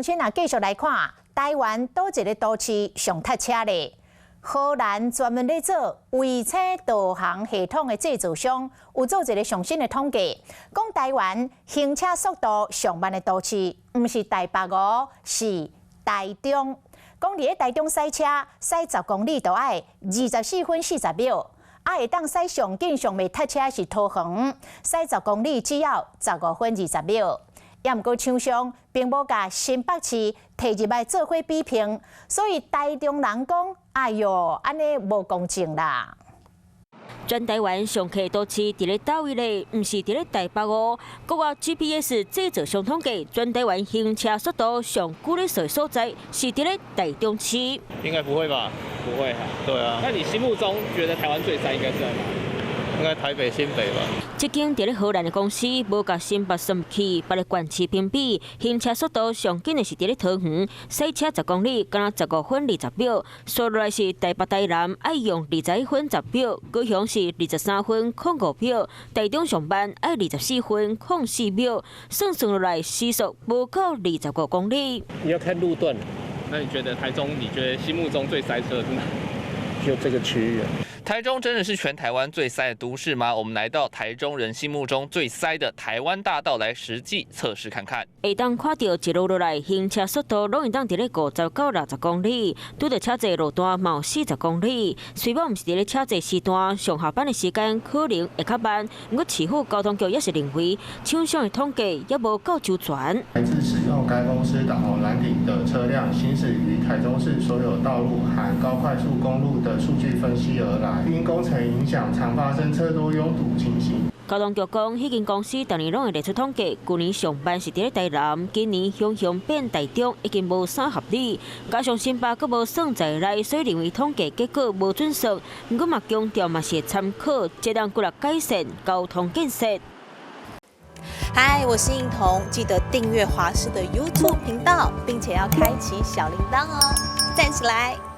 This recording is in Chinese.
先继续来看台湾倒一个都市上塞车咧。荷兰专门咧做卫车导航系统的制造商，有做一个上新的统计，讲台湾行车速度上慢的都市，毋是台北哦，是台中。讲伫咧台中塞车，塞10公里就要24分40秒，会当塞上紧上袂塞车是桃园，塞10公里只要15分20秒。也毋过厂商并无甲新北市摕入来做伙比拼，所以台中人讲：哎哟，安尼无公正啦！全台湾上客都市伫咧倒位咧，毋是伫咧台北哦。国外 GPS 制造商统计，全台湾行车速度上久咧所在是伫咧台中市。应该不会吧？不会，对啊。那你心目中觉得台湾最塞应该是在哪？应该台北、新北吧。这间伫咧荷兰的公司，无甲新北算起，别个县市评比，行车速度上紧的是伫咧桃园，塞车10公里，敢若15分20秒；所落来是台北、台南，爱用21分10秒；高雄是23分05秒；台中上班爱24分04秒，算落来时速无够25公里。你要看路段，那你觉得台中？你觉得心目中最塞车是哪？就这个区域。台中真的是全台湾最塞的都市吗？我们来到台中人心目中最塞的台湾大道来实际测试看看。会当看到一路落来行车速度拢会当伫咧50到60公里，拄着车坐路段嘛有40公里。虽然毋是伫咧车坐时段，上下班的时间可能会较慢，不过市府交通局也是认为厂商的统计也无够周全。来自使用该公司导航软体的车辆行驶于台中市所有道路含高快速公路的数据分析而来。因工程影响，常发生车多拥堵情形。交通局讲，迄间公司逐年拢会列出统计，去年上班是伫咧台南，今年雄雄变台中，已经无啥合理。加上新北阁无算在内，所以认为统计结果无准确。不过嘛强调嘛是参考，这让国力改善交通建设。嗨，我是映彤，记得订阅华视的 YouTube 频道，并且要开启小铃铛哦，站起来。